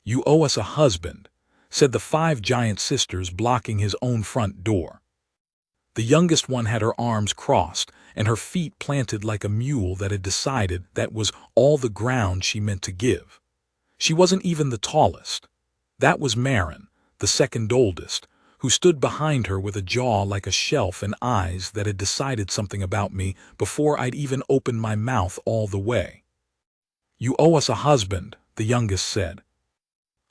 "You owe us a husband," said the 5 giant sisters blocking his own front door. The youngest one had her arms crossed and her feet planted like a mule that had decided that was all the ground she meant to give. She wasn't even the tallest. That was Marin, the second oldest, who stood behind her with a jaw like a shelf and eyes that had decided something about me before I'd even opened my mouth all the way. "You owe us a husband," the youngest said.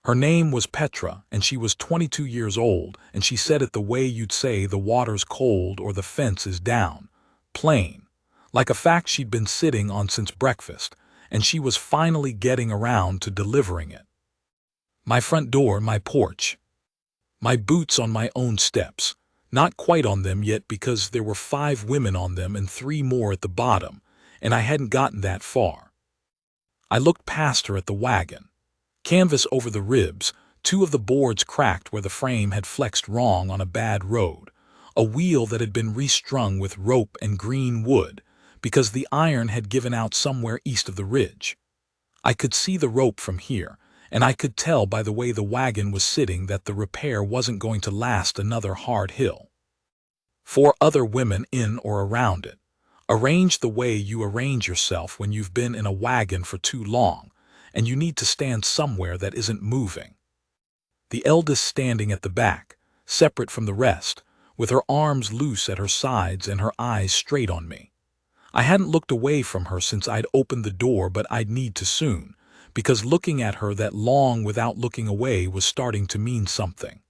Her name was Petra, and she was 22 years old, and she said it the way you'd say the water's cold or the fence is down. Plain. Like a fact she'd been sitting on since breakfast, and she was finally getting around to delivering it. My front door, my porch. My boots on my own steps. Not quite on them yet because there were 5 women on them and 3 more at the bottom, and I hadn't gotten that far. I looked past her at the wagon. Canvas over the ribs, 2 of the boards cracked where the frame had flexed wrong on a bad road, a wheel that had been restrung with rope and green wood because the iron had given out somewhere east of the ridge. I could see the rope from here, and I could tell by the way the wagon was sitting that the repair wasn't going to last another hard hill. 4 other women in or around it, arranged the way you arrange yourself when you've been in a wagon for too long, and you need to stand somewhere that isn't moving. The eldest standing at the back, separate from the rest, with her arms loose at her sides and her eyes straight on me. I hadn't looked away from her since I'd opened the door, but I'd need to soon, because looking at her that long without looking away was starting to mean something.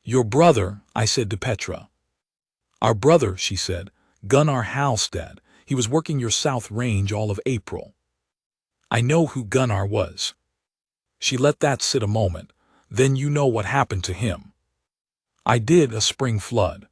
"Your brother," I said to Petra. "Our brother," she said, "Gunnar Halstead. He was working your South Range all of April." I know who Gunnar was. She let that sit a moment. "Then you know what happened to him." I did. A spring flood.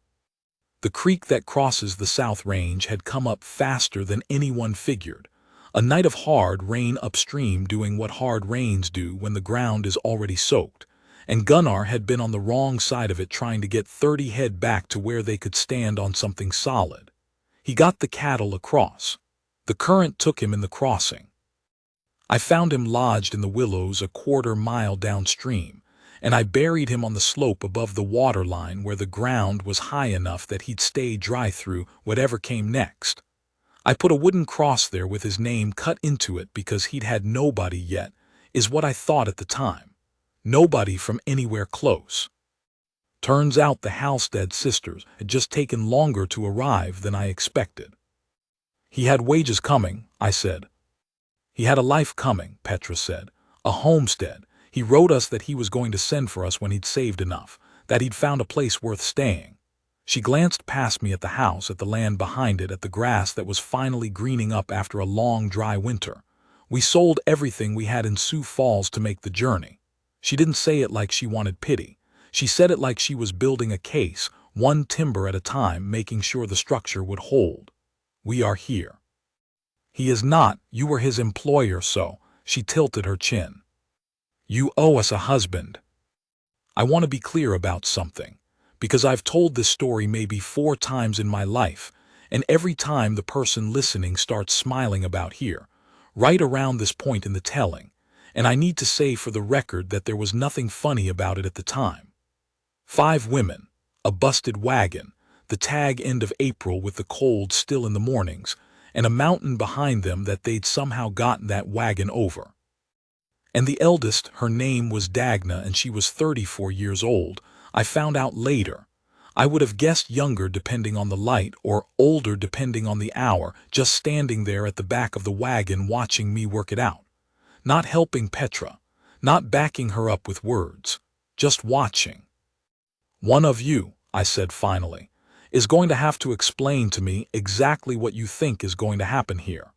The creek that crosses the South Range had come up faster than anyone figured. A night of hard rain upstream doing what hard rains do when the ground is already soaked, and Gunnar had been on the wrong side of it trying to get 30 head back to where they could stand on something solid. He got the cattle across. The current took him in the crossing. I found him lodged in the willows a quarter-mile downstream, and I buried him on the slope above the waterline where the ground was high enough that he'd stay dry through whatever came next. I put a wooden cross there with his name cut into it because he'd had nobody yet, is what I thought at the time. Nobody from anywhere close. Turns out the Halstead sisters had just taken longer to arrive than I expected. "He had wages coming," I said. "He had a life coming," Petra said. "A homestead. He wrote us that he was going to send for us when he'd saved enough, that he'd found a place worth staying." She glanced past me at the house, at the land behind it, at the grass that was finally greening up after a long, dry winter. "We sold everything we had in Sioux Falls to make the journey." She didn't say it like she wanted pity. She said it like she was building a case, one timber at a time, making sure the structure would hold. "We are here." "He is not. You were his employer, so." She tilted her chin. "You owe us a husband." I want to be clear about something, because I've told this story maybe 4 times in my life, and every time the person listening starts smiling about here, right around this point in the telling, and I need to say for the record that there was nothing funny about it at the time. 5 women, a busted wagon, the tag end of April with the cold still in the mornings, and a mountain behind them that they'd somehow gotten that wagon over. And the eldest, her name was Dagna, and she was 34 years old. I found out later. I would have guessed younger depending on the light, or older depending on the hour, just standing there at the back of the wagon watching me work it out. Not helping Petra, not backing her up with words, just watching. "One of you," I said finally, "is going to have to explain to me exactly what you think is going to happen here."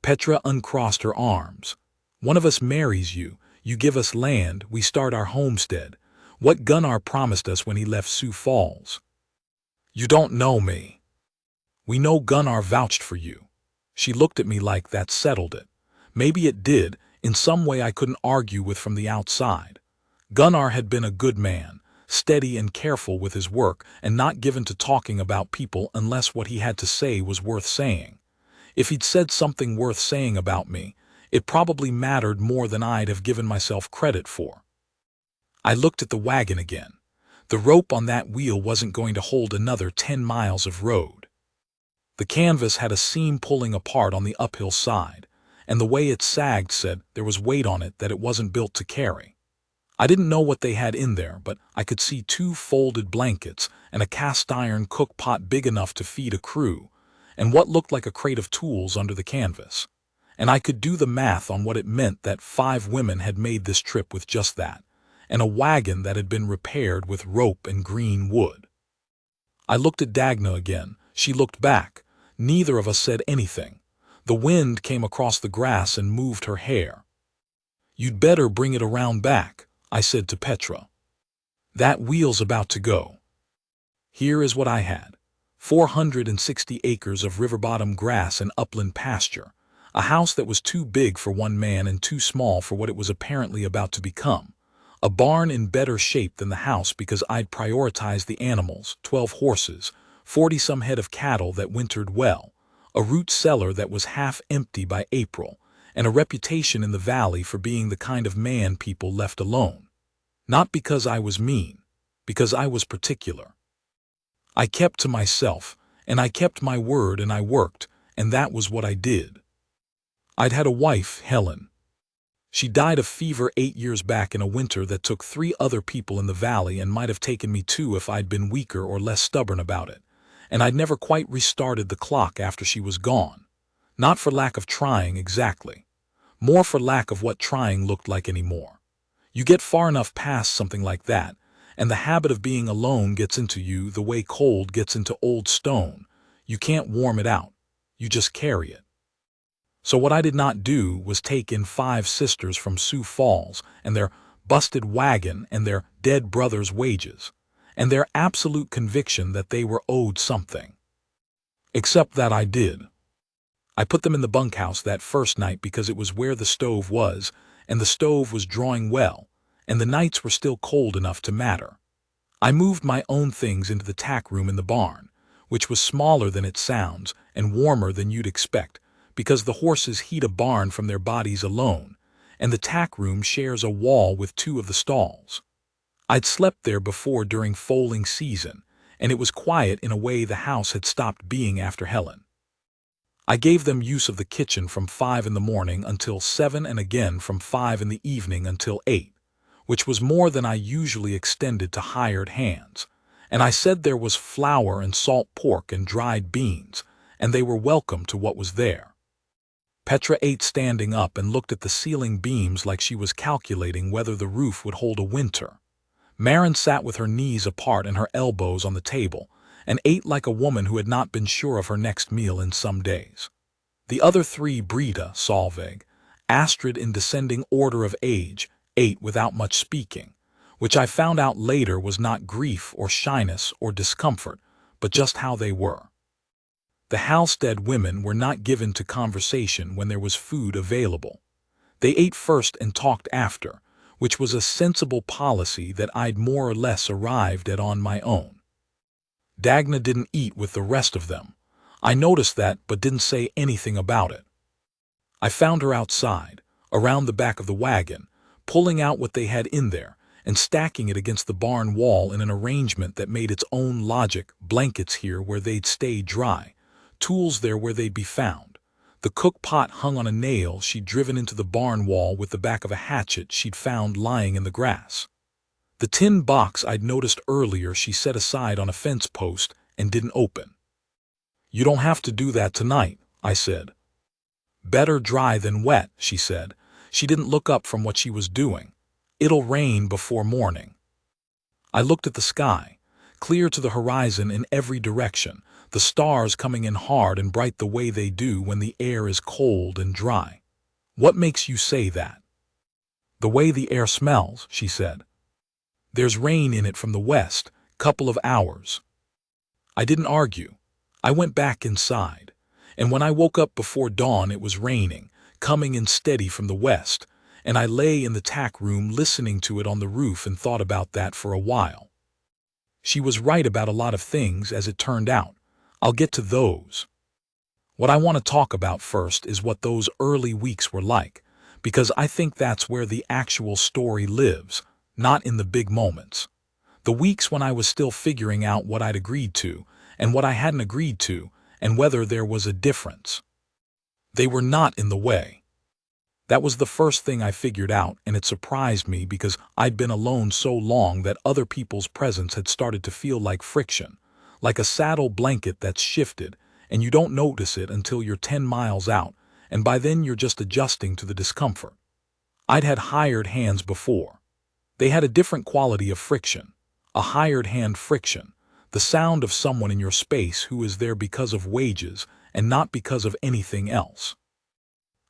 Petra uncrossed her arms. "One of us marries you, you give us land, we start our homestead. What Gunnar promised us when he left Sioux Falls." "You don't know me." "We know Gunnar vouched for you." She looked at me like that settled it. Maybe it did, in some way I couldn't argue with from the outside. Gunnar had been a good man, steady and careful with his work, and not given to talking about people unless what he had to say was worth saying. If he'd said something worth saying about me, It probably mattered more than I'd have given myself credit for. I looked at the wagon again. The rope on that wheel wasn't going to hold another 10 miles of road. The canvas had a seam pulling apart on the uphill side, and the way it sagged said there was weight on it that it wasn't built to carry. I didn't know what they had in there, but I could see 2 folded blankets and a cast-iron cook pot big enough to feed a crew, and what looked like a crate of tools under the canvas. And I could do the math on what it meant that 5 women had made this trip with just that, and a wagon that had been repaired with rope and green wood. I looked at Dagna again. She looked back. Neither of us said anything. The wind came across the grass and moved her hair. "You'd better bring it around back," I said to Petra. "That wheel's about to go." Here is what I had. 460 acres of river-bottom grass and upland pasture. A house that was too big for one man and too small for what it was apparently about to become. A barn in better shape than the house because I'd prioritized the animals, 12 horses, 40-some head of cattle that wintered well, a root cellar that was half empty by April, and a reputation in the valley for being the kind of man people left alone. Not because I was mean, because I was particular. I kept to myself, and I kept my word, and I worked, and that was what I did. I'd had a wife, Helen. She died of fever 8 years back in a winter that took 3 other people in the valley and might have taken me too if I'd been weaker or less stubborn about it. And I'd never quite restarted the clock after she was gone. Not for lack of trying exactly. More for lack of what trying looked like anymore. You get far enough past something like that, and the habit of being alone gets into you the way cold gets into old stone. You can't warm it out. You just carry it. So what I did not do was take in 5 sisters from Sioux Falls and their busted wagon and their dead brother's wages, and their absolute conviction that they were owed something. Except that I did. I put them in the bunkhouse that first night because it was where the stove was, and the stove was drawing well, and the nights were still cold enough to matter. I moved my own things into the tack room in the barn, which was smaller than it sounds and warmer than you'd expect, because the horses heat a barn from their bodies alone, and the tack room shares a wall with 2 of the stalls. I'd slept there before during foaling season, and it was quiet in a way the house had stopped being after Helen. I gave them use of the kitchen from 5 in the morning until 7 and again from 5 in the evening until 8, which was more than I usually extended to hired hands, and I said there was flour and salt pork and dried beans, and they were welcome to what was there. Petra ate standing up and looked at the ceiling beams like she was calculating whether the roof would hold a winter. Marin sat with her knees apart and her elbows on the table, and ate like a woman who had not been sure of her next meal in some days. The other 3, Brita, Solveig, Astrid in descending order of age, ate without much speaking, which I found out later was not grief or shyness or discomfort, but just how they were. The Halstead women were not given to conversation when there was food available. They ate first and talked after, which was a sensible policy that I'd more or less arrived at on my own. Dagna didn't eat with the rest of them. I noticed that but didn't say anything about it. I found her outside, around the back of the wagon, pulling out what they had in there and stacking it against the barn wall in an arrangement that made its own logic, blankets here where they'd stay dry, tools there where they'd be found. The cook pot hung on a nail she'd driven into the barn wall with the back of a hatchet she'd found lying in the grass. The tin box I'd noticed earlier she set aside on a fence post and didn't open. "You don't have to do that tonight," I said. "Better dry than wet," she said. She didn't look up from what she was doing. "It'll rain before morning." I looked at the sky, clear to the horizon in every direction, the stars coming in hard and bright the way they do when the air is cold and dry. "What makes you say that?" "The way the air smells," she said. "There's rain in it from the west, couple of hours." I didn't argue. I went back inside, and when I woke up before dawn it was raining, coming in steady from the west, and I lay in the tack room listening to it on the roof and thought about that for a while. She was right about a lot of things, as it turned out. I'll get to those. What I want to talk about first is what those early weeks were like, because I think that's where the actual story lives, not in the big moments. The weeks when I was still figuring out what I'd agreed to, and what I hadn't agreed to, and whether there was a difference. They were not in the way. That was the first thing I figured out, and it surprised me because I'd been alone so long that other people's presence had started to feel like friction, like a saddle blanket that's shifted, and you don't notice it until you're 10 miles out, and by then you're just adjusting to the discomfort. I'd had hired hands before. They had a different quality of friction, a hired hand friction, the sound of someone in your space who is there because of wages and not because of anything else.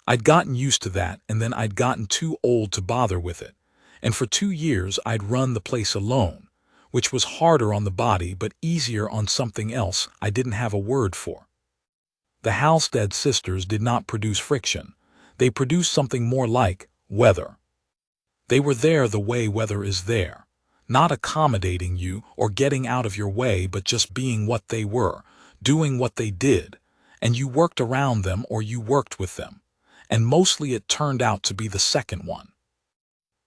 I'd gotten used to that, and then I'd gotten too old to bother with it, and for 2 years I'd run the place alone, which was harder on the body but easier on something else I didn't have a word for. The Halstead sisters did not produce friction. They produced something more like weather. They were there the way weather is there, not accommodating you or getting out of your way but just being what they were, doing what they did, and you worked around them or you worked with them. And mostly it turned out to be the second one.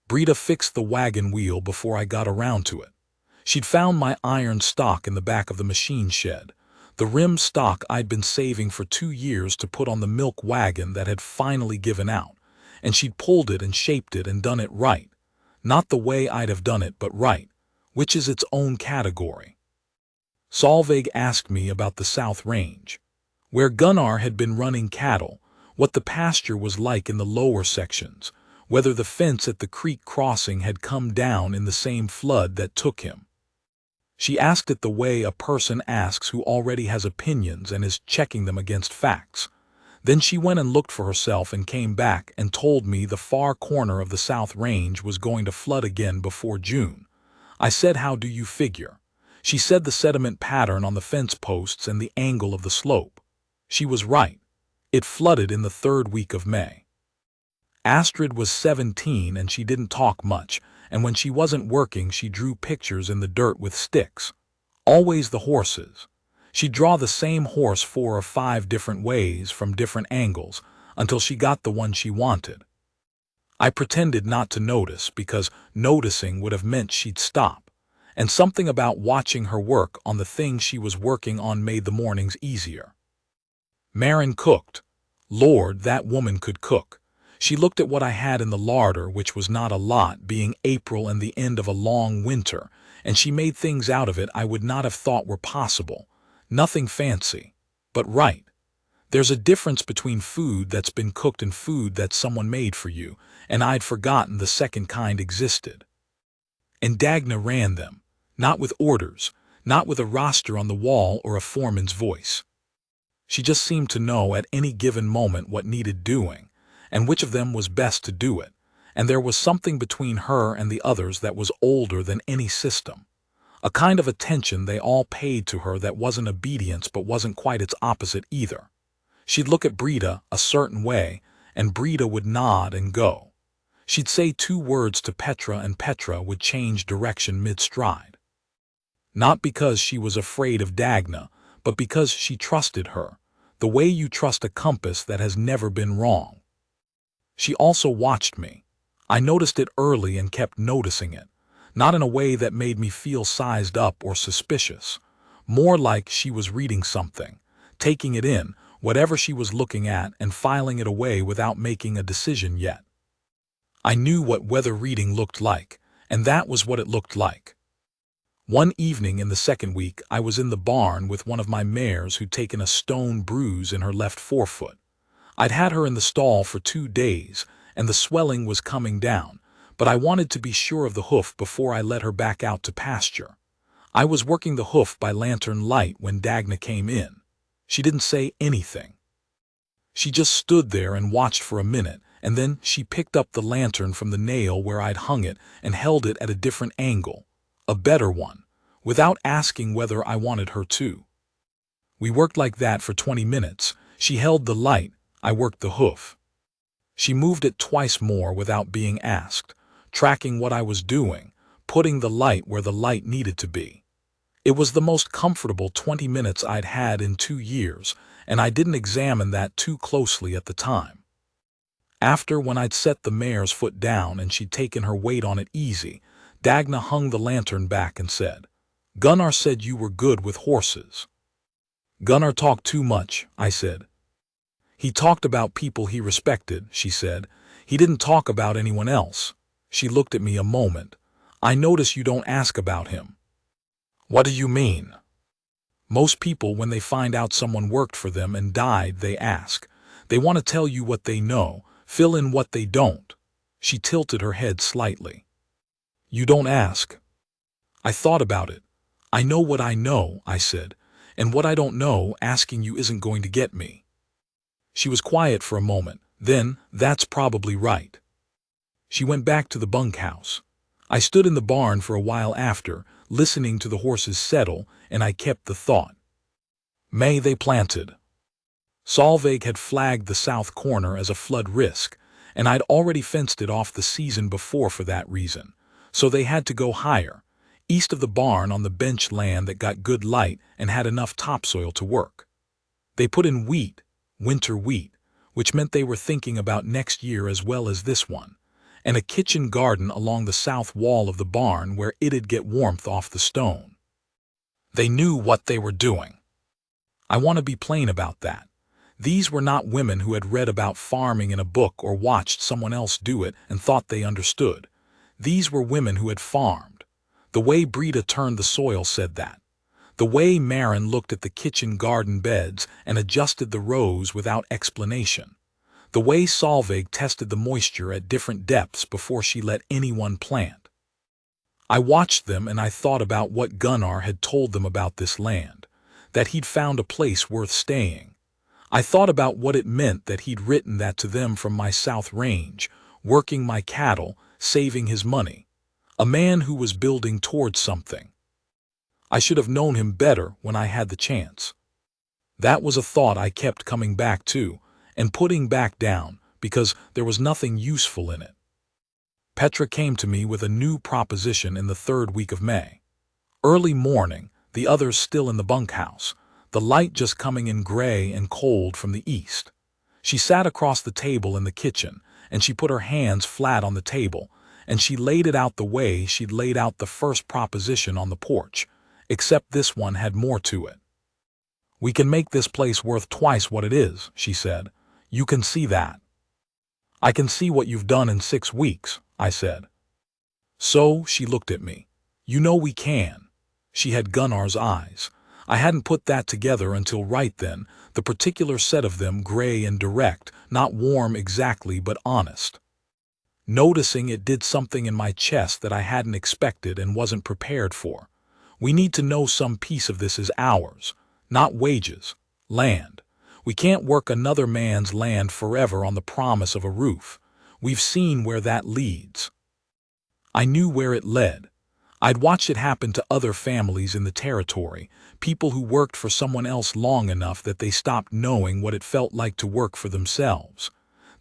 Brita fixed the wagon wheel before I got around to it. She'd found my iron stock in the back of the machine shed, the rim stock I'd been saving for 2 years to put on the milk wagon that had finally given out, and she'd pulled it and shaped it and done it right. Not the way I'd have done it, but right, which is its own category. Solveig asked me about the South Range, where Gunnar had been running cattle, what the pasture was like in the lower sections, whether the fence at the creek crossing had come down in the same flood that took him. She asked it the way a person asks who already has opinions and is checking them against facts. Then she went and looked for herself and came back and told me the far corner of the South Range was going to flood again before June. I said, "How do you figure?" She said the sediment pattern on the fence posts and the angle of the slope. She was right. It flooded in the 3rd week of May. Astrid was 17 and she didn't talk much, and when she wasn't working she drew pictures in the dirt with sticks. Always the horses. She'd draw the same horse 4 or 5 different ways from different angles until she got the one she wanted. I pretended not to notice because noticing would have meant she'd stop, and something about watching her work on the thing she was working on made the mornings easier. Marin cooked. Lord, that woman could cook. She looked at what I had in the larder, which was not a lot, being April and the end of a long winter, and she made things out of it I would not have thought were possible. Nothing fancy, but right. There's a difference between food that's been cooked and food that someone made for you, and I'd forgotten the second kind existed. And Dagna ran them, not with orders, not with a roster on the wall or a foreman's voice. She just seemed to know at any given moment what needed doing, and which of them was best to do it, and there was something between her and the others that was older than any system. A kind of attention they all paid to her that wasn't obedience but wasn't quite its opposite either. She'd look at Brita a certain way, and Brita would nod and go. She'd say 2 words to Petra and Petra would change direction mid-stride. Not because she was afraid of Dagna, but because she trusted her, the way you trust a compass that has never been wrong. She also watched me. I noticed it early and kept noticing it, not in a way that made me feel sized up or suspicious, more like she was reading something, taking it in, whatever she was looking at, and filing it away without making a decision yet. I knew what weather reading looked like, and that was what it looked like. One evening in the 2nd week, I was in the barn with one of my mares who'd taken a stone bruise in her left forefoot. I'd had her in the stall for 2 days, and the swelling was coming down, but I wanted to be sure of the hoof before I let her back out to pasture. I was working the hoof by lantern light when Dagna came in. She didn't say anything. She just stood there and watched for a minute, and then she picked up the lantern from the nail where I'd hung it and held it at a different angle, a better one, without asking whether I wanted her to. We worked like that for 20 minutes. She held the light, I worked the hoof. She moved it twice more without being asked, tracking what I was doing, putting the light where the light needed to be. It was the most comfortable 20 minutes I'd had in 2 years, and I didn't examine that too closely at the time. After, when I'd set the mare's foot down and she'd taken her weight on it easy, Dagna hung the lantern back and said, "Gunnar said you were good with horses." "Gunnar talked too much," I said. "He talked about people he respected," she said. "He didn't talk about anyone else." She looked at me a moment. "I notice you don't ask about him." "What do you mean?" "Most people, when they find out someone worked for them and died, they ask. They want to tell you what they know, fill in what they don't." She tilted her head slightly. "You don't ask." I thought about it. "I know what I know," I said, "and what I don't know, asking you isn't going to get me." She was quiet for a moment. Then, "That's probably right." She went back to the bunkhouse. I stood in the barn for a while after, listening to the horses settle, and I kept the thought. May they planted. Solveig had flagged the south corner as a flood risk, and I'd already fenced it off the season before for that reason, so they had to go higher, east of the barn on the bench land that got good light and had enough topsoil to work. They put in wheat, winter wheat, which meant they were thinking about next year as well as this one, and a kitchen garden along the south wall of the barn where it'd get warmth off the stone. They knew what they were doing. I want to be plain about that. These were not women who had read about farming in a book or watched someone else do it and thought they understood. These were women who had farmed. The way Brita turned the soil said that. The way Maren looked at the kitchen garden beds and adjusted the rows without explanation. The way Solveig tested the moisture at different depths before she let anyone plant. I watched them and I thought about what Gunnar had told them about this land, that he'd found a place worth staying. I thought about what it meant that he'd written that to them from my south range, working my cattle, saving his money. A man who was building towards something. I should have known him better when I had the chance. That was a thought I kept coming back to and putting back down because there was nothing useful in it. Petra came to me with a new proposition in the 3rd week of May. Early morning, the others still in the bunkhouse, the light just coming in gray and cold from the east. She sat across the table in the kitchen, and she put her hands flat on the table, and she laid it out the way she'd laid out the first proposition on the porch, except this one had more to it. "We can make this place worth twice what it is," she said. "You can see that." "I can see what you've done in 6 weeks, I said. "So," she looked at me. "You know we can." She had Gunnar's eyes. I hadn't put that together until right then, the particular set of them, gray and direct, not warm exactly but honest. Noticing it did something in my chest that I hadn't expected and wasn't prepared for. We need to know some piece of this is ours, not wages, land. We can't work another man's land forever on the promise of a roof. We've seen where that leads. I knew where it led. I'd watched it happen to other families in the territory, people who worked for someone else long enough that they stopped knowing what it felt like to work for themselves.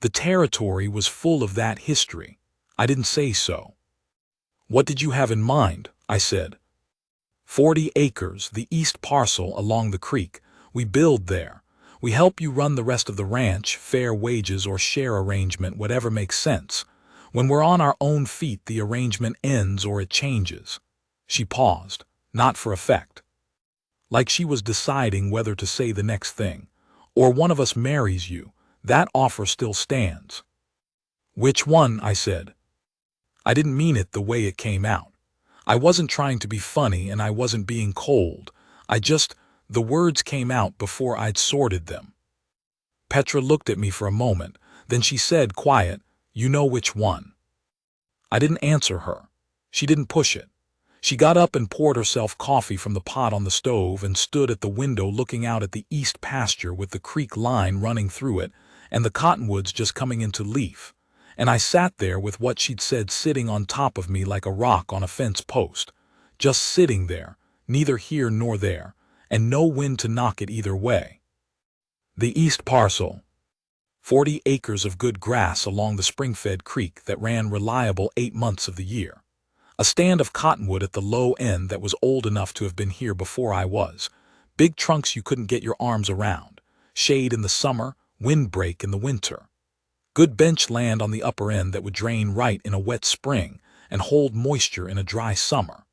The territory was full of that history. I didn't say so. "What did you have in mind?" I said. 40 acres, the east parcel along the creek. We build there. We help you run the rest of the ranch, fair wages or share arrangement, whatever makes sense. When we're on our own feet, the arrangement ends or it changes. She paused, not for effect. Like she was deciding whether to say the next thing. "Or one of us marries you. That offer still stands." "Which one?" I said. I didn't mean it the way it came out. I wasn't trying to be funny and I wasn't being cold. The words came out before I'd sorted them. Petra looked at me for a moment, then she said, quiet, "You know which one." I didn't answer her. She didn't push it. She got up and poured herself coffee from the pot on the stove and stood at the window looking out at the east pasture with the creek line running through it and the cottonwoods just coming into leaf. And I sat there with what she'd said sitting on top of me like a rock on a fence post, just sitting there, neither here nor there, and no wind to knock it either way. The east parcel. 40 acres of good grass along the spring-fed creek that ran reliable 8 months of the year. A stand of cottonwood at the low end that was old enough to have been here before I was. Big trunks you couldn't get your arms around. Shade in the summer, windbreak in the winter. Good bench land on the upper end that would drain right in a wet spring and hold moisture in a dry summer.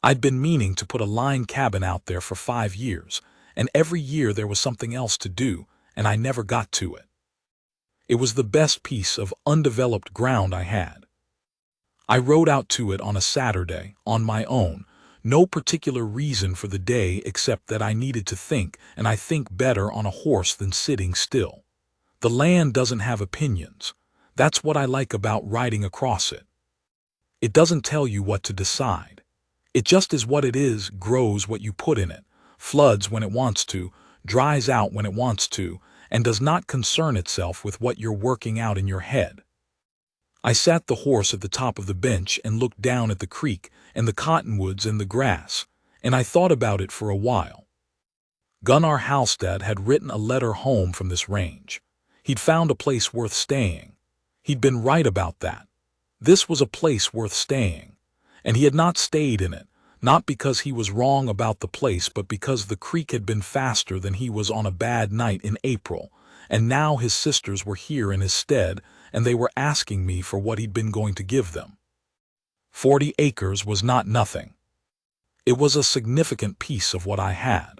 I'd been meaning to put a line cabin out there for 5 years, and every year there was something else to do, and I never got to it. It was the best piece of undeveloped ground I had. I rode out to it on a Saturday, on my own, no particular reason for the day except that I needed to think, and I think better on a horse than sitting still. The land doesn't have opinions. That's what I like about riding across it. It doesn't tell you what to decide. It just is what it is, grows what you put in it, floods when it wants to, dries out when it wants to, and does not concern itself with what you're working out in your head. I sat the horse at the top of the bench and looked down at the creek and the cottonwoods and the grass, and I thought about it for a while. Gunnar Halstad had written a letter home from this range. He'd found a place worth staying. He'd been right about that. This was a place worth staying, and he had not stayed in it, not because he was wrong about the place, but because the creek had been faster than he was on a bad night in April, and now his sisters were here in his stead, and they were asking me for what he'd been going to give them. 40 acres was not nothing. It was a significant piece of what I had.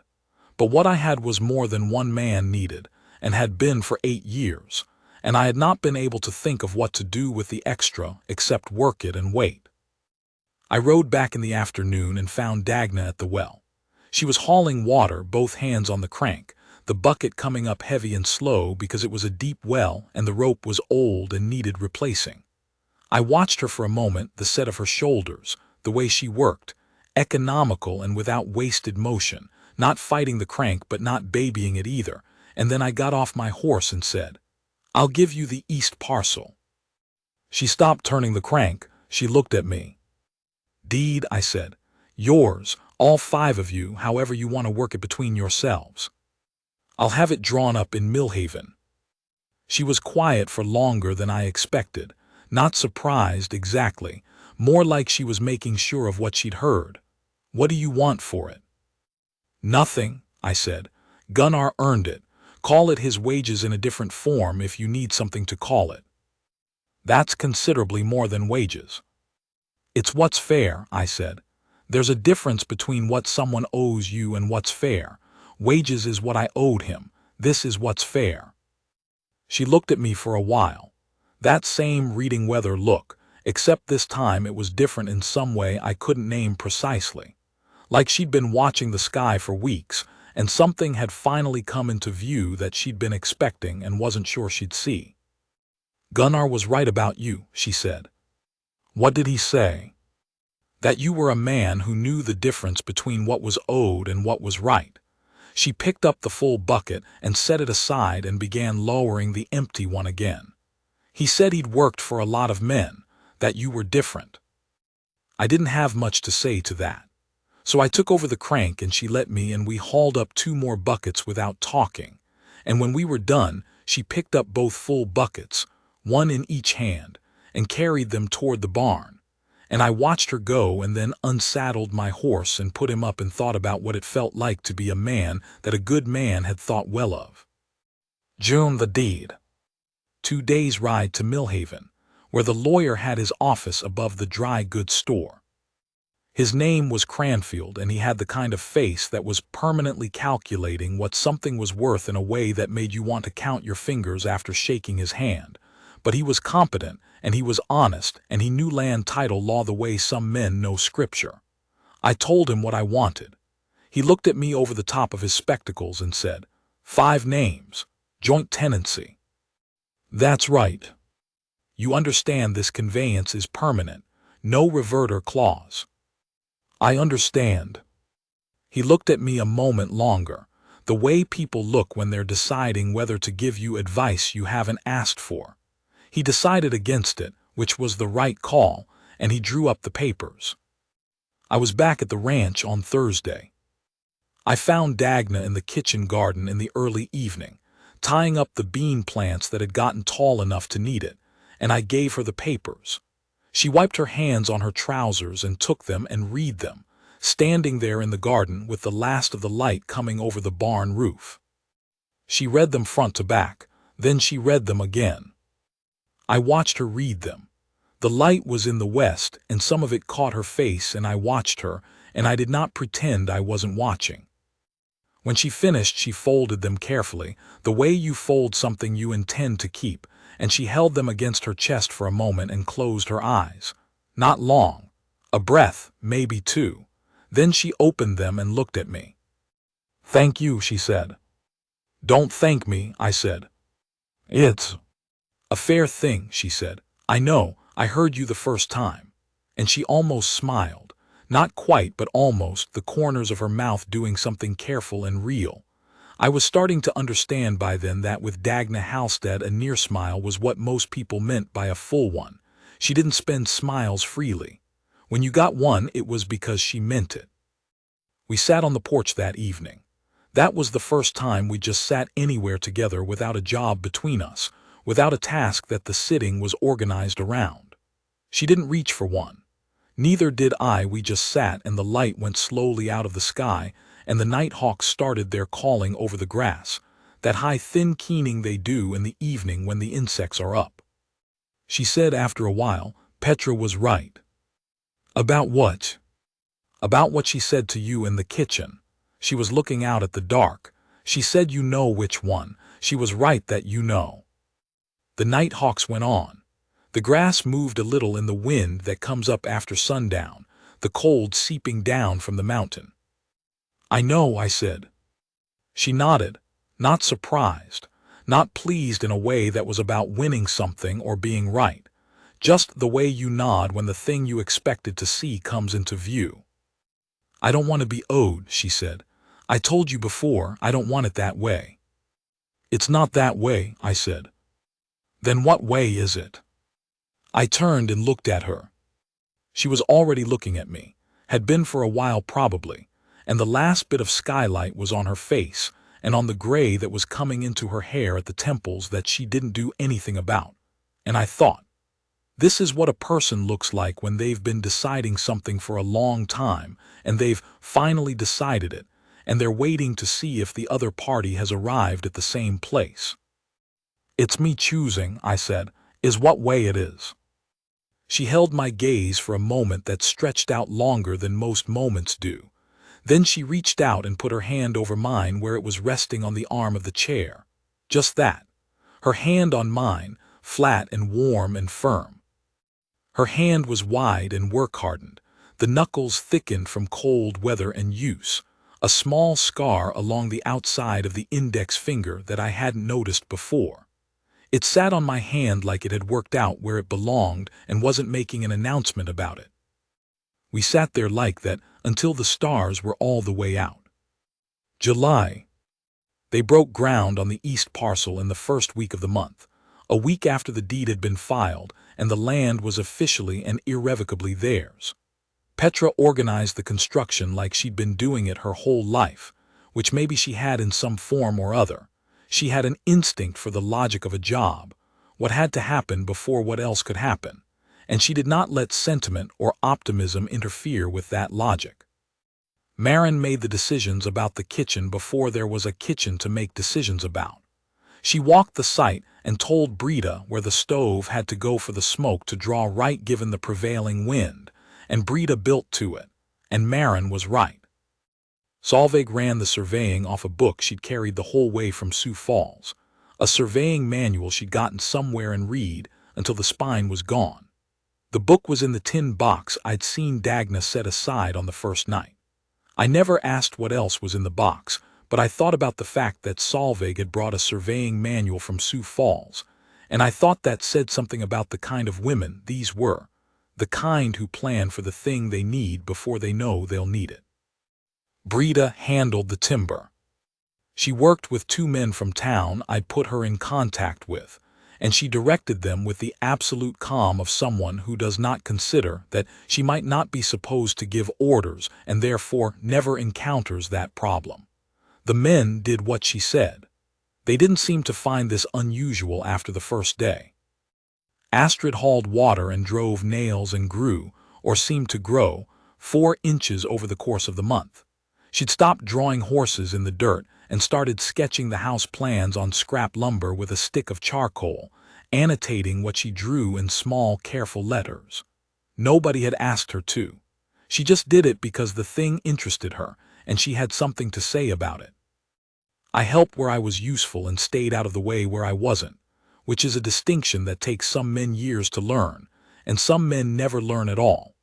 But what I had was more than one man needed, and had been for 8 years, and I had not been able to think of what to do with the extra except work it and wait. I rode back in the afternoon and found Dagna at the well. She was hauling water, both hands on the crank, the bucket coming up heavy and slow because it was a deep well and the rope was old and needed replacing. I watched her for a moment, the set of her shoulders, the way she worked, economical and without wasted motion, not fighting the crank but not babying it either, and then I got off my horse and said, "I'll give you the east parcel." She stopped turning the crank. She looked at me. "Deed," I said. "Yours, all 5 of you, however you want to work it between yourselves. I'll have it drawn up in Millhaven." She was quiet for longer than I expected, not surprised exactly, more like she was making sure of what she'd heard. "What do you want for it?" "Nothing," I said. "Gunnar earned it. Call it his wages in a different form if you need something to call it." "That's considerably more than wages." "It's what's fair," I said. "There's a difference between what someone owes you and what's fair. Wages is what I owed him. This is what's fair." She looked at me for a while. That same reading weather look, except this time it was different in some way I couldn't name precisely. Like she'd been watching the sky for weeks, and something had finally come into view that she'd been expecting and wasn't sure she'd see. "Gunnar was right about you," she said. "What did he say?" "That you were a man who knew the difference between what was owed and what was right." She picked up the full bucket and set it aside and began lowering the empty one again. "He said he'd worked for a lot of men, that you were different." I didn't have much to say to that. So I took over the crank and she let me, and we hauled up 2 more buckets without talking. And when we were done, she picked up both full buckets, one in each hand, and carried them toward the barn. And I watched her go and then unsaddled my horse and put him up and thought about what it felt like to be a man that a good man had thought well of. June the deed. 2 days' ride to Millhaven, where the lawyer had his office above the dry goods store. His name was Cranfield, and he had the kind of face that was permanently calculating what something was worth in a way that made you want to count your fingers after shaking his hand. But he was competent, and he was honest, and he knew land title law the way some men know scripture. I told him what I wanted. He looked at me over the top of his spectacles and said, 5 names, joint tenancy. That's right. You understand this conveyance is permanent, no reverter clause. I understand. He looked at me a moment longer, the way people look when they're deciding whether to give you advice you haven't asked for. He decided against it, which was the right call, and he drew up the papers. I was back at the ranch on Thursday. I found Dagna in the kitchen garden in the early evening, tying up the bean plants that had gotten tall enough to need it, and I gave her the papers. She wiped her hands on her trousers and took them and read them, standing there in the garden with the last of the light coming over the barn roof. She read them front to back, then she read them again. I watched her read them. The light was in the west, and some of it caught her face, and I watched her, and I did not pretend I wasn't watching. When she finished, she folded them carefully, the way you fold something you intend to keep, and she held them against her chest for a moment and closed her eyes. Not long. A breath, maybe two. Then she opened them and looked at me. "Thank you," she said. "Don't thank me," I said. "It's a fair thing," she said. "I know, I heard you the first time." And she almost smiled. Not quite, but almost, the corners of her mouth doing something careful and real. I was starting to understand by then that with Dagna Halstead a near smile was what most people meant by a full one. She didn't spend smiles freely. When you got one, it was because she meant it. We sat on the porch that evening. That was the first time we just sat anywhere together without a job between us, without a task that the sitting was organized around. She didn't reach for one. Neither did I. We just sat, and the light went slowly out of the sky, and the night hawks started their calling over the grass, that high thin keening they do in the evening when the insects are up. She said after a while, "Petra was right." "About what?" "About what she said to you in the kitchen." She was looking out at the dark. "She said you know which one. She was right that you know." The night hawks went on. The grass moved a little in the wind that comes up after sundown, the cold seeping down from the mountain. "I know," I said. She nodded, not surprised, not pleased in a way that was about winning something or being right, just the way you nod when the thing you expected to see comes into view. "I don't want to be owed," she said. "I told you before, I don't want it that way." "It's not that way," I said. "Then what way is it?" I turned and looked at her. She was already looking at me, had been for a while probably, and the last bit of skylight was on her face and on the gray that was coming into her hair at the temples that she didn't do anything about. And I thought, this is what a person looks like when they've been deciding something for a long time, and they've finally decided it, and they're waiting to see if the other party has arrived at the same place. "It's me choosing," I said, "is what way it is." She held my gaze for a moment that stretched out longer than most moments do. Then she reached out and put her hand over mine where it was resting on the arm of the chair. Just that. Her hand on mine, flat and warm and firm. Her hand was wide and work-hardened, the knuckles thickened from cold weather and use, a small scar along the outside of the index finger that I hadn't noticed before. It sat on my hand like it had worked out where it belonged and wasn't making an announcement about it. We sat there like that until the stars were all the way out. July. They broke ground on the east parcel in the first week of the month, a week after the deed had been filed and the land was officially and irrevocably theirs. Petra organized the construction like she'd been doing it her whole life, which maybe she had in some form or other. She had an instinct for the logic of a job, what had to happen before what else could happen, and she did not let sentiment or optimism interfere with that logic. Marin made the decisions about the kitchen before there was a kitchen to make decisions about. She walked the site and told Brita where the stove had to go for the smoke to draw right given the prevailing wind, and Brita built to it, and Marin was right. Solveig ran the surveying off a book she'd carried the whole way from Sioux Falls, a surveying manual she'd gotten somewhere and read until the spine was gone. The book was in the tin box I'd seen Dagna set aside on the first night. I never asked what else was in the box, but I thought about the fact that Solveig had brought a surveying manual from Sioux Falls, and I thought that said something about the kind of women these were, the kind who plan for the thing they need before they know they'll need it. Brita handled the timber. She worked with 2 men from town I'd put her in contact with, and she directed them with the absolute calm of someone who does not consider that she might not be supposed to give orders and therefore never encounters that problem. The men did what she said. They didn't seem to find this unusual after the first day. Astrid hauled water and drove nails and grew, or seemed to grow, 4 inches over the course of the month. She'd stopped drawing horses in the dirt and started sketching the house plans on scrap lumber with a stick of charcoal, annotating what she drew in small, careful letters. Nobody had asked her to. She just did it because the thing interested her, and she had something to say about it. I helped where I was useful and stayed out of the way where I wasn't, which is a distinction that takes some men years to learn, and some men never learn at all.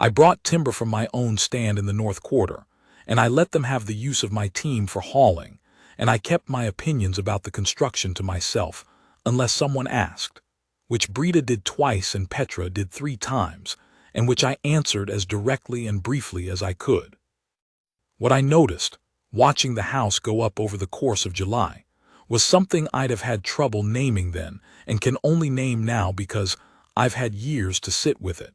I brought timber from my own stand in the North Quarter, and I let them have the use of my team for hauling, and I kept my opinions about the construction to myself, unless someone asked, which Brita did twice and Petra did 3 times, and which I answered as directly and briefly as I could. What I noticed, watching the house go up over the course of July, was something I'd have had trouble naming then and can only name now because I've had years to sit with it.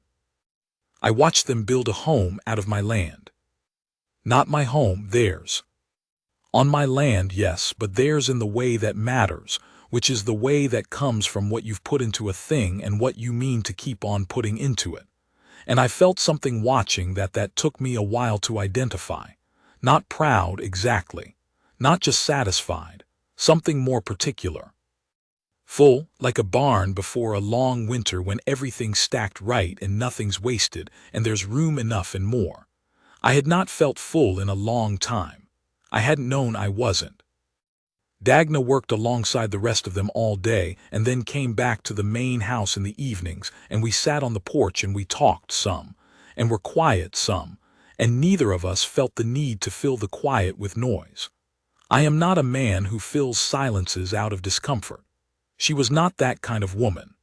I watched them build a home out of my land. Not my home, theirs. On my land, yes, but theirs in the way that matters, which is the way that comes from what you've put into a thing and what you mean to keep on putting into it. And I felt something watching that took me a while to identify. Not proud, exactly. Not just satisfied. Something more particular. Full, like a barn before a long winter when everything's stacked right and nothing's wasted and there's room enough and more. I had not felt full in a long time. I hadn't known I wasn't. Dagna worked alongside the rest of them all day and then came back to the main house in the evenings, and we sat on the porch and we talked some, and were quiet some, and neither of us felt the need to fill the quiet with noise. I am not a man who fills silences out of discomfort. She was not that kind of woman.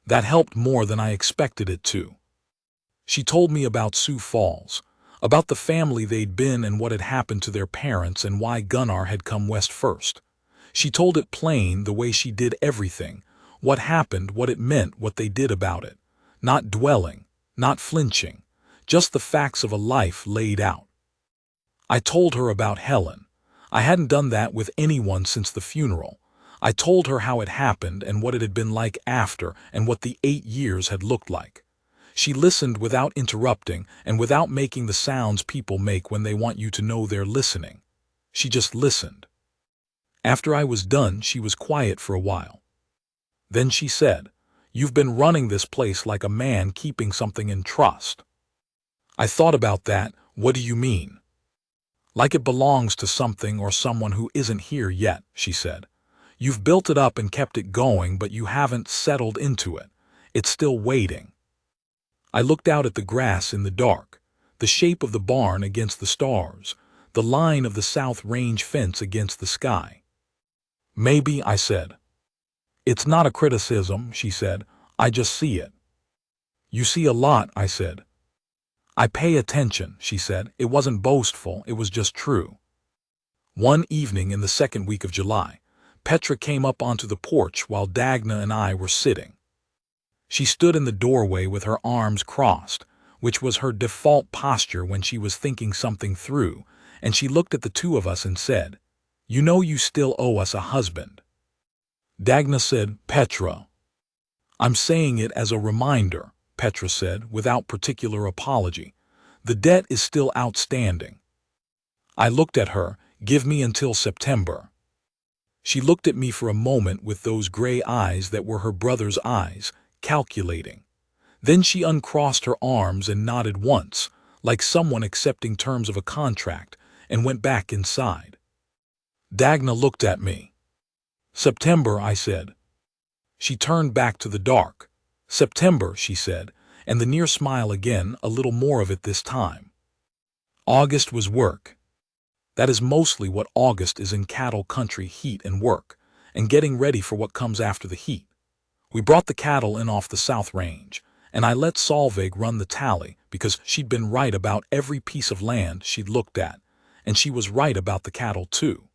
That helped more than I expected it to. She told me about Sioux Falls, about the family they'd been and what had happened to their parents and why Gunnar had come west first. She told it plain, the way she did everything, what happened, what it meant, what they did about it. Not dwelling, not flinching, just the facts of a life laid out. I told her about Helen. I hadn't done that with anyone since the funeral. I told her how it happened and what it had been like after and what the 8 years had looked like. She listened without interrupting and without making the sounds people make when they want you to know they're listening. She just listened. After I was done, she was quiet for a while. Then she said, "You've been running this place like a man keeping something in trust." I thought about that. What do you mean? Like it belongs to something or someone who isn't here yet, she said. You've built it up and kept it going, but you haven't settled into it. It's still waiting. I looked out at the grass in the dark, the shape of the barn against the stars, the line of the South Range fence against the sky. Maybe, I said. It's not a criticism, she said. I just see it. You see a lot, I said. I pay attention, she said. It wasn't boastful, it was just true. One evening in the second week of July, Petra came up onto the porch while Dagna and I were sitting. She stood in the doorway with her arms crossed, which was her default posture when she was thinking something through, and she looked at the two of us and said, "You know you still owe us a husband." Dagna said, "Petra." "I'm saying it as a reminder," Petra said, without particular apology. "The debt is still outstanding." I looked at her. "Give me until September." She looked at me for a moment with those gray eyes that were her brother's eyes, calculating. Then she uncrossed her arms and nodded once, like someone accepting terms of a contract, and went back inside. Dagna looked at me. "September," I said. She turned back to the dark. "September," she said, and the near smile again, a little more of it this time. August was work. That is mostly what August is in cattle country: heat and work, and getting ready for what comes after the heat. We brought the cattle in off the South Range, and I let Solveig run the tally because she'd been right about every piece of land she'd looked at, and she was right about the cattle too.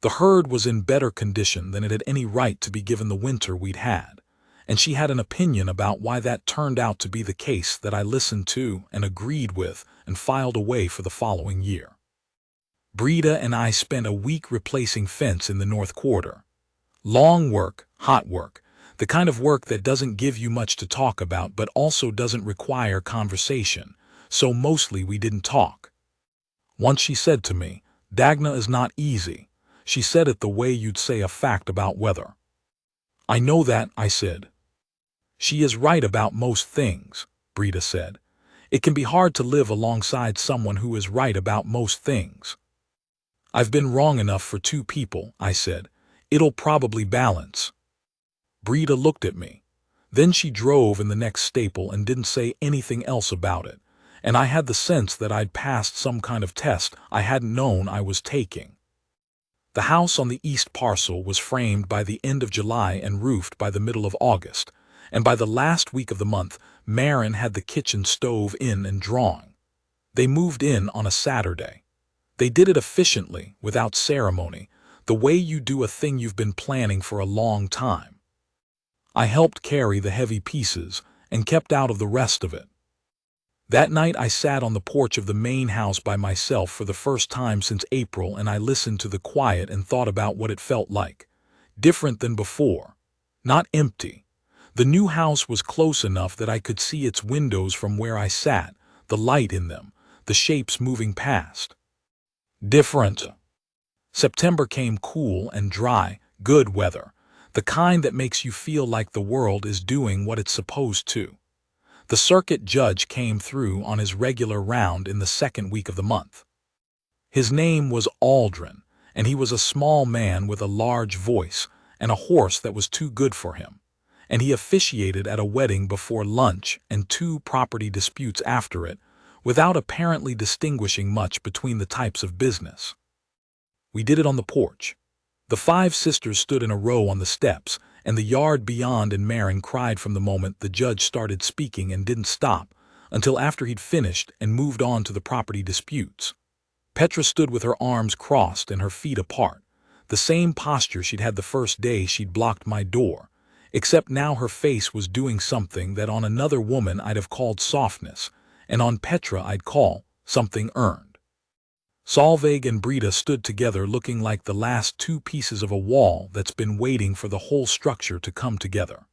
The herd was in better condition than it had any right to be given the winter we'd had, and she had an opinion about why that turned out to be the case that I listened to and agreed with and filed away for the following year. Brita and I spent a week replacing fence in the North Quarter. Long work, hot work. The kind of work that doesn't give you much to talk about but also doesn't require conversation, so mostly we didn't talk. Once she said to me, "Dagna is not easy." She said it the way you'd say a fact about weather. "I know that," I said. "She is right about most things," Brita said. "It can be hard to live alongside someone who is right about most things." "I've been wrong enough for two people," I said. "It'll probably balance." Brita looked at me. Then she drove in the next staple and didn't say anything else about it, and I had the sense that I'd passed some kind of test I hadn't known I was taking. The house on the east parcel was framed by the end of July and roofed by the middle of August, and by the last week of the month, Marin had the kitchen stove in and drawing. They moved in on a Saturday. They did it efficiently, without ceremony, the way you do a thing you've been planning for a long time. I helped carry the heavy pieces and kept out of the rest of it. That night I sat on the porch of the main house by myself for the first time since April, and I listened to the quiet and thought about what it felt like. Different than before. Not empty. The new house was close enough that I could see its windows from where I sat, the light in them, the shapes moving past. Different. September came cool and dry, good weather, the kind that makes you feel like the world is doing what it's supposed to. The circuit judge came through on his regular round in the second week of the month. His name was Aldrin, and he was a small man with a large voice and a horse that was too good for him, and he officiated at a wedding before lunch and 2 property disputes after it, without apparently distinguishing much between the types of business. We did it on the porch. The 5 sisters stood in a row on the steps, and the yard beyond, and Marin cried from the moment the judge started speaking and didn't stop until after he'd finished and moved on to the property disputes. Petra stood with her arms crossed and her feet apart, the same posture she'd had the first day she'd blocked my door, except now her face was doing something that on another woman I'd have called softness, and on Petra I'd call something earned. Solveig and Brita stood together looking like the last 2 pieces of a wall that's been waiting for the whole structure to come together.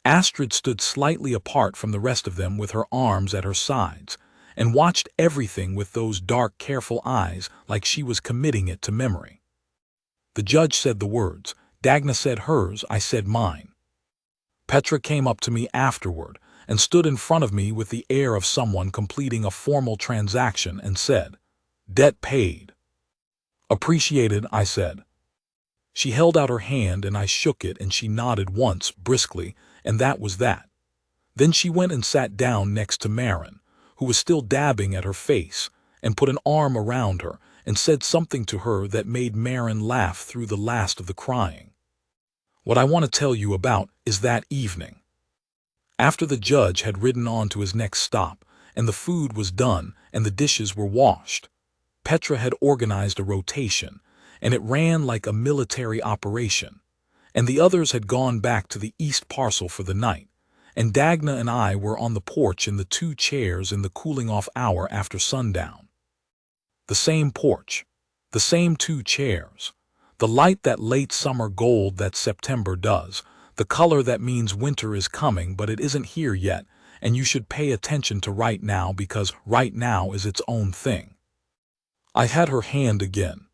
Astrid stood slightly apart from the rest of them with her arms at her sides, and watched everything with those dark, careful eyes like she was committing it to memory. The judge said the words, Dagna said hers, I said mine. Petra came up to me afterward and stood in front of me with the air of someone completing a formal transaction and said, "Debt paid." "Appreciated," I said. She held out her hand and I shook it, and she nodded once, briskly, and that was that. Then she went and sat down next to Marin, who was still dabbing at her face, and put an arm around her and said something to her that made Marin laugh through the last of the crying. What I want to tell you about is that evening. After the judge had ridden on to his next stop, and the food was done and the dishes were washed, Petra had organized a rotation, and it ran like a military operation, and the others had gone back to the east parcel for the night, and Dagna and I were on the porch in the 2 chairs in the cooling-off hour after sundown. The same porch, the same 2 chairs, the light that late summer gold that September does, the color that means winter is coming but it isn't here yet, and you should pay attention to right now because right now is its own thing. I had her hand again.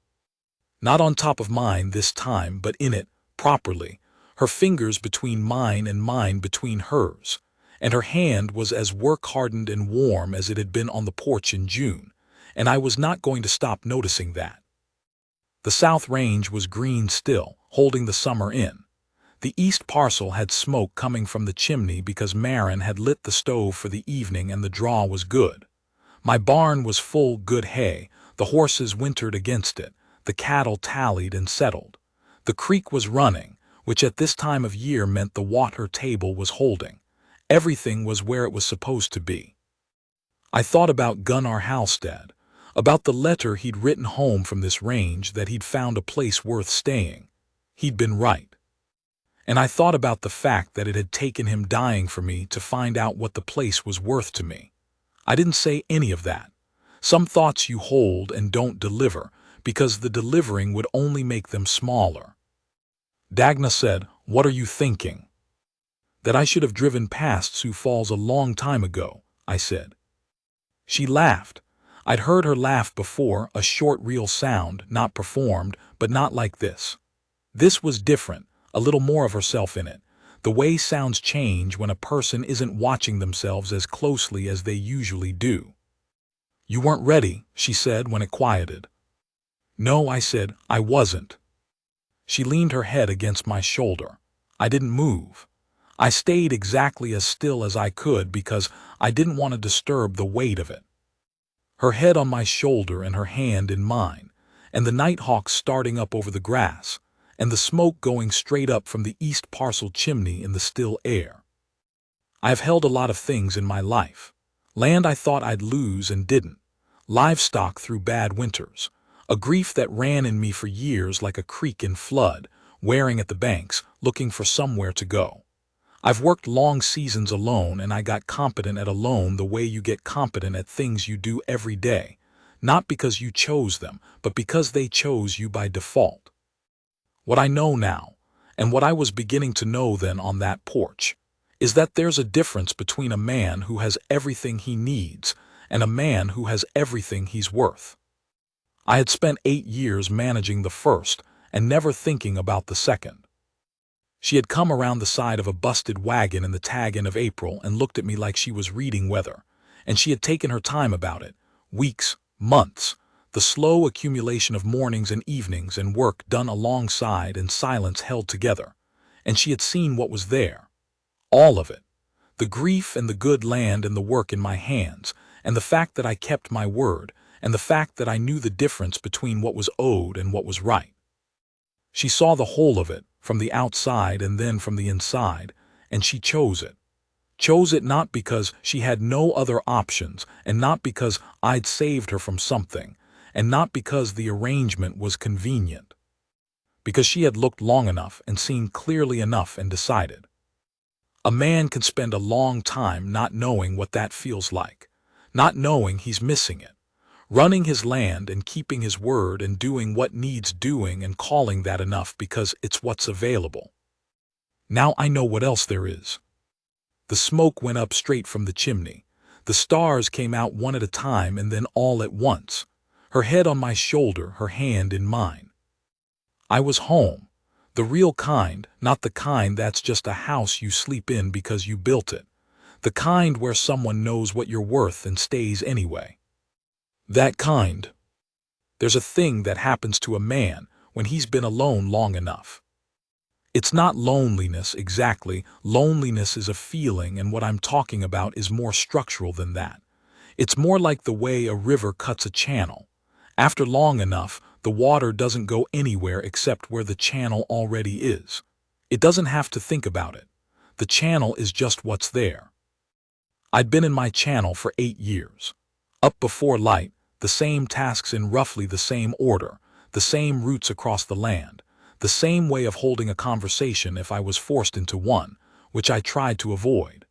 Not on top of mine this time, but in it, properly, her fingers between mine and mine between hers, and her hand was as work-hardened and warm as it had been on the porch in June, and I was not going to stop noticing that. The south range was green still, holding the summer in. The east parcel had smoke coming from the chimney because Marin had lit the stove for the evening and the draw was good. My barn was full good hay, the horses wintered against it, the cattle tallied and settled. The creek was running, which at this time of year meant the water table was holding. Everything was where it was supposed to be. I thought about Gunnar Halstead, about the letter he'd written home from this range that he'd found a place worth staying. He'd been right. And I thought about the fact that it had taken him dying for me to find out what the place was worth to me. I didn't say any of that. Some thoughts you hold and don't deliver, because the delivering would only make them smaller. Dagna said, "What are you thinking?" That I should have driven past Sioux Falls a long time ago, I said. She laughed. I'd heard her laugh before, a short real sound, not performed, but not like this. This was different, a little more of herself in it, the way sounds change when a person isn't watching themselves as closely as they usually do. You weren't ready, she said when it quieted. No, I said, I wasn't. She leaned her head against my shoulder. I didn't move. I stayed exactly as still as I could because I didn't want to disturb the weight of it. Her head on my shoulder and her hand in mine, and the nighthawk starting up over the grass, and the smoke going straight up from the east parcel chimney in the still air. I've held a lot of things in my life. Land I thought I'd lose and didn't. Livestock through bad winters. A grief that ran in me for years like a creek in flood, wearing at the banks, looking for somewhere to go. I've worked long seasons alone, and I got competent at alone the way you get competent at things you do every day, not because you chose them, but because they chose you by default. What I know now, and what I was beginning to know then on that porch, is that there's a difference between a man who has everything he needs and a man who has everything he's worth. I had spent 8 years managing the first and never thinking about the second. She had come around the side of a busted wagon in the tag-end of April and looked at me like she was reading weather, and she had taken her time about it, weeks, months, the slow accumulation of mornings and evenings and work done alongside and silence held together, and she had seen what was there. All of it. The grief and the good land and the work in my hands, and the fact that I kept my word, and the fact that I knew the difference between what was owed and what was right. She saw the whole of it, from the outside and then from the inside, and she chose it. Chose it not because she had no other options, and not because I'd saved her from something, and not because the arrangement was convenient. Because she had looked long enough and seen clearly enough and decided. A man can spend a long time not knowing what that feels like, not knowing he's missing it, running his land and keeping his word and doing what needs doing and calling that enough because it's what's available. Now I know what else there is. The smoke went up straight from the chimney. The stars came out one at a time and then all at once, her head on my shoulder, her hand in mine. I was home. The real kind, not the kind that's just a house you sleep in because you built it. The kind where someone knows what you're worth and stays anyway. That kind. There's a thing that happens to a man when he's been alone long enough. It's not loneliness exactly. Loneliness is a feeling, and what I'm talking about is more structural than that. It's more like the way a river cuts a channel. After long enough, the water doesn't go anywhere except where the channel already is. It doesn't have to think about it. The channel is just what's there. I'd been in my channel for 8 years. Up before light, the same tasks in roughly the same order, the same routes across the land, the same way of holding a conversation if I was forced into one, which I tried to avoid.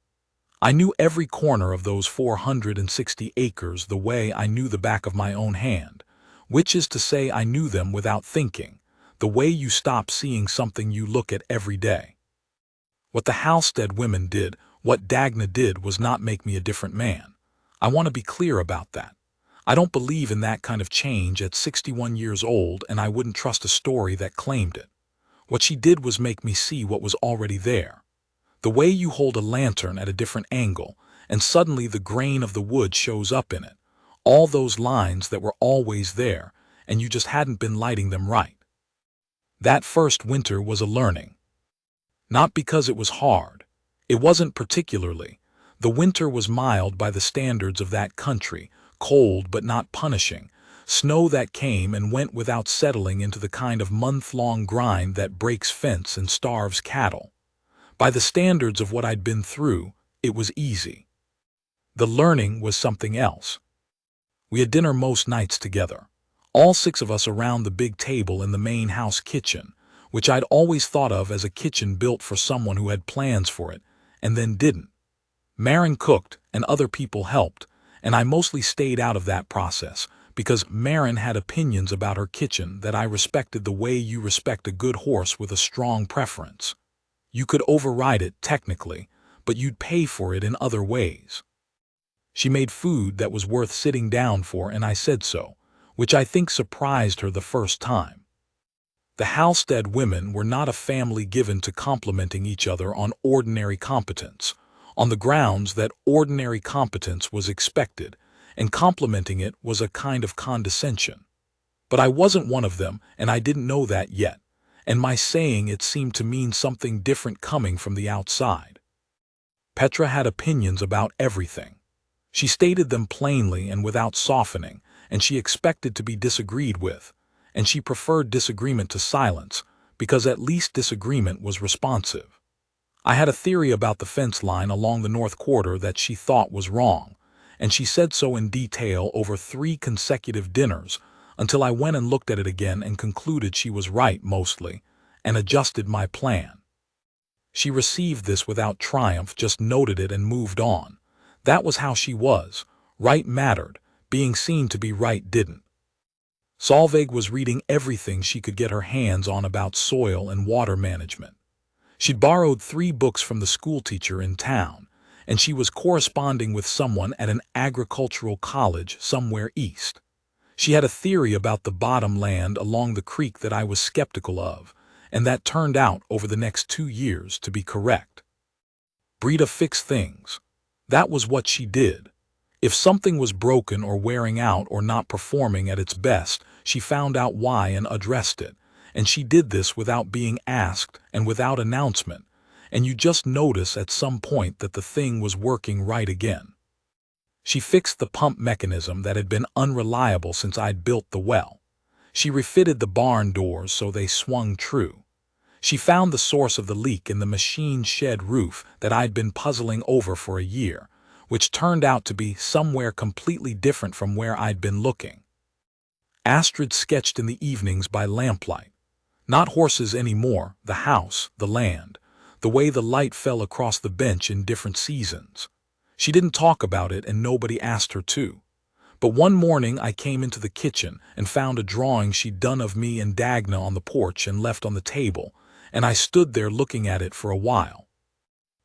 I knew every corner of those 460 acres the way I knew the back of my own hand, which is to say I knew them without thinking, the way you stop seeing something you look at every day. What the Halstead women did, what Dagna did, was not make me a different man. I want to be clear about that. I don't believe in that kind of change at 61 years old, and I wouldn't trust a story that claimed it. What she did was make me see what was already there. The way you hold a lantern at a different angle, and suddenly the grain of the wood shows up in it. All those lines that were always there, and you just hadn't been lighting them right. That first winter was a learning. Not because it was hard. It wasn't particularly. The winter was mild by the standards of that country, cold but not punishing, snow that came and went without settling into the kind of month-long grind that breaks fence and starves cattle. By the standards of what I'd been through, it was easy. The learning was something else. We had dinner most nights together, all 6 of us around the big table in the main house kitchen, which I'd always thought of as a kitchen built for someone who had plans for it, and then didn't. Marin cooked, and other people helped, and I mostly stayed out of that process, because Marin had opinions about her kitchen that I respected the way you respect a good horse with a strong preference. You could override it technically, but you'd pay for it in other ways. She made food that was worth sitting down for, and I said so, which I think surprised her the first time. The Halstead women were not a family given to complimenting each other on ordinary competence, on the grounds that ordinary competence was expected, and complimenting it was a kind of condescension. But I wasn't one of them, and I didn't know that yet, and my saying it seemed to mean something different coming from the outside. Petra had opinions about everything. She stated them plainly and without softening, and she expected to be disagreed with, and she preferred disagreement to silence, because at least disagreement was responsive. I had a theory about the fence line along the north quarter that she thought was wrong, and she said so in detail over 3 consecutive dinners, until I went and looked at it again and concluded she was right mostly, and adjusted my plan. She received this without triumph, just noted it and moved on. That was how she was. Right mattered, being seen to be right didn't. Solveig was reading everything she could get her hands on about soil and water management. She'd borrowed 3 books from the schoolteacher in town, and she was corresponding with someone at an agricultural college somewhere east. She had a theory about the bottom land along the creek that I was skeptical of, and that turned out over the next 2 years to be correct. Brita fixed things. That was what she did. If something was broken or wearing out or not performing at its best, she found out why and addressed it, and she did this without being asked and without announcement, and you just notice at some point that the thing was working right again. She fixed the pump mechanism that had been unreliable since I'd built the well. She refitted the barn doors so they swung true. She found the source of the leak in the machine shed roof that I'd been puzzling over for a year, which turned out to be somewhere completely different from where I'd been looking. Astrid sketched in the evenings by lamplight. Not horses anymore, the house, the land, the way the light fell across the bench in different seasons. She didn't talk about it and nobody asked her to. But one morning I came into the kitchen and found a drawing she'd done of me and Dagna on the porch and left on the table, and I stood there looking at it for a while.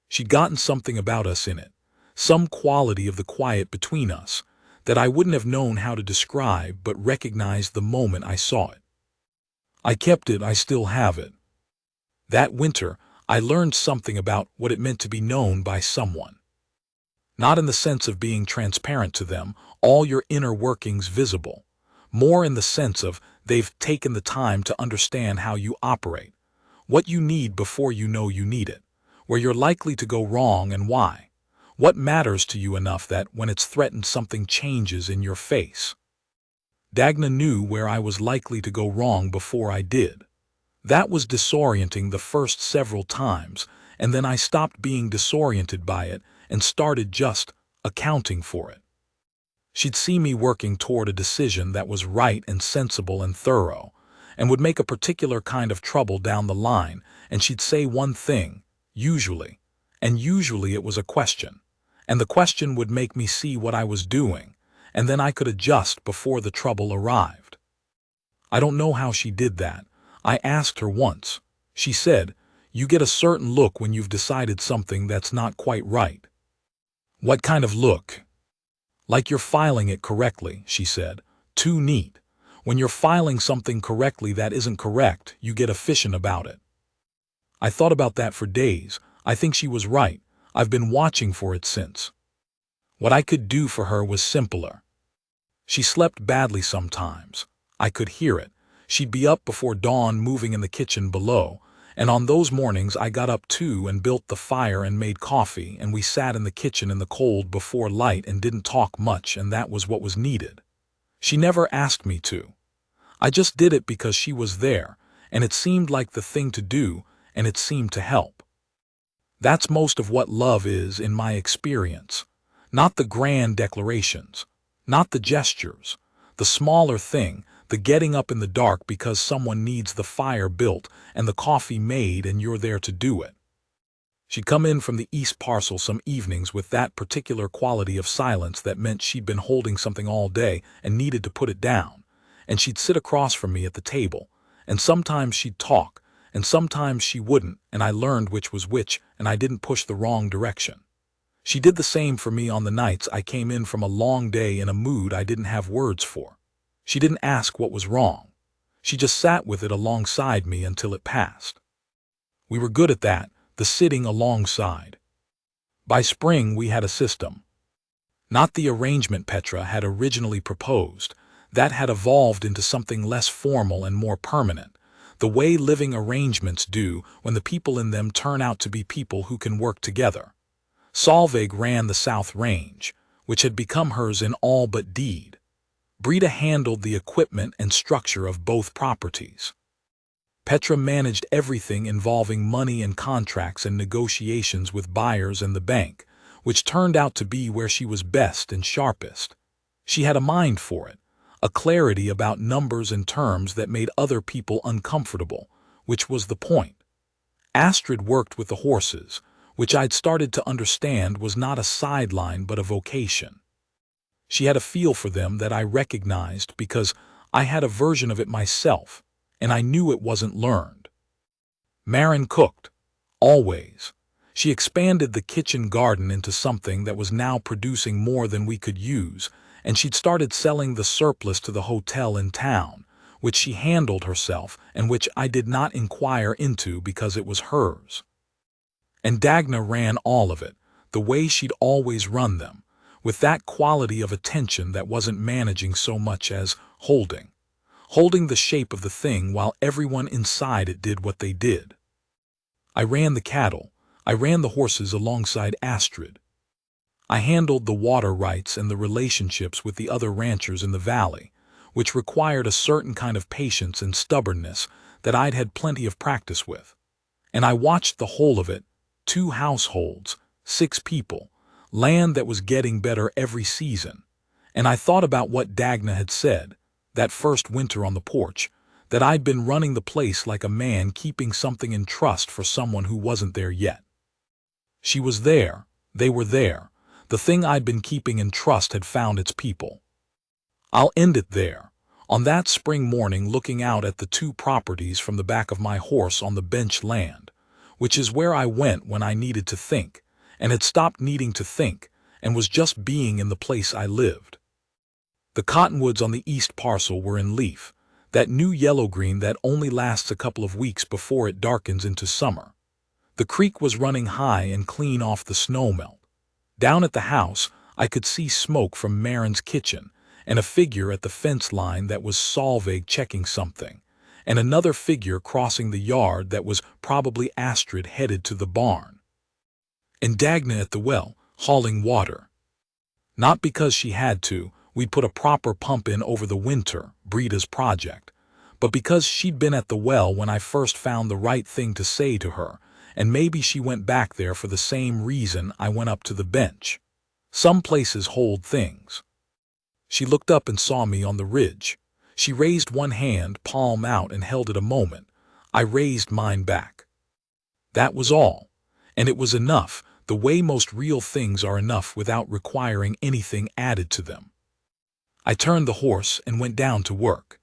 She'd gotten something about us in it, some quality of the quiet between us, that I wouldn't have known how to describe but recognized the moment I saw it. I kept it, I still have it. That winter, I learned something about what it meant to be known by someone. Not in the sense of being transparent to them, all your inner workings visible. More in the sense of they've taken the time to understand how you operate, what you need before you know you need it, where you're likely to go wrong and why, what matters to you enough that when it's threatened something changes in your face. Dagna knew where I was likely to go wrong before I did. That was disorienting the first several times, and then I stopped being disoriented by it and started just accounting for it. She'd see me working toward a decision that was right and sensible and thorough, and would make a particular kind of trouble down the line, and she'd say one thing, usually, and usually it was a question, and the question would make me see what I was doing, and then I could adjust before the trouble arrived. I don't know how she did that. I asked her once. She said, "You get a certain look when you've decided something that's not quite right." "What kind of look?" "Like you're filing it correctly," she said. "Too neat. When you're filing something correctly that isn't correct, you get efficient about it." I thought about that for days. I think she was right. I've been watching for it since. What I could do for her was simpler. She slept badly sometimes. I could hear it. She'd be up before dawn moving in the kitchen below, and on those mornings I got up too and built the fire and made coffee, and we sat in the kitchen in the cold before light and didn't talk much, and that was what was needed. She never asked me to. I just did it because she was there, and it seemed like the thing to do, and it seemed to help. That's most of what love is in my experience. Not the grand declarations, not the gestures, the smaller thing, the getting up in the dark because someone needs the fire built and the coffee made and you're there to do it. She'd come in from the east parcel some evenings with that particular quality of silence that meant she'd been holding something all day and needed to put it down, and she'd sit across from me at the table, and sometimes she'd talk, and sometimes she wouldn't, and I learned which was which, and I didn't push the wrong direction. She did the same for me on the nights I came in from a long day in a mood I didn't have words for. She didn't ask what was wrong. She just sat with it alongside me until it passed. We were good at that, the sitting alongside. By spring we had a system. Not the arrangement Petra had originally proposed. That had evolved into something less formal and more permanent, the way living arrangements do when the people in them turn out to be people who can work together. Solveig ran the South Range, which had become hers in all but deed. Brita handled the equipment and structure of both properties. Petra managed everything involving money and contracts and negotiations with buyers and the bank, which turned out to be where she was best and sharpest. She had a mind for it, a clarity about numbers and terms that made other people uncomfortable, which was the point. Astrid worked with the horses, which I'd started to understand was not a sideline but a vocation. She had a feel for them that I recognized because I had a version of it myself, and I knew it wasn't learned. Maren cooked, always. She expanded the kitchen garden into something that was now producing more than we could use, and she'd started selling the surplus to the hotel in town, which she handled herself and which I did not inquire into because it was hers. And Dagna ran all of it, the way she'd always run them, with that quality of attention that wasn't managing so much as holding the shape of the thing while everyone inside it did what they did. I ran the cattle, I ran the horses alongside Astrid. I handled the water rights and the relationships with the other ranchers in the valley, which required a certain kind of patience and stubbornness that I'd had plenty of practice with. And I watched the whole of it, 2 households, 6 people, land that was getting better every season. And I thought about what Dagna had said, that first winter on the porch, that I'd been running the place like a man keeping something in trust for someone who wasn't there yet. She was there, they were there, the thing I'd been keeping in trust had found its people. I'll end it there, on that spring morning looking out at the 2 properties from the back of my horse on the bench land, which is where I went when I needed to think, and had stopped needing to think, and was just being in the place I lived. The cottonwoods on the east parcel were in leaf, that new yellow-green that only lasts a couple of weeks before it darkens into summer. The creek was running high and clean off the snowmelt. Down at the house, I could see smoke from Maren's kitchen, and a figure at the fence line that was Solveig checking something, and another figure crossing the yard that was probably Astrid headed to the barn. And Dagna at the well, hauling water. Not because she had to, we'd put a proper pump in over the winter, Brita's project, but because she'd been at the well when I first found the right thing to say to her, and maybe she went back there for the same reason I went up to the bench. Some places hold things. She looked up and saw me on the ridge. She raised one hand, palm out, and held it a moment. I raised mine back. That was all. And it was enough, the way most real things are enough without requiring anything added to them. I turned the horse and went down to work.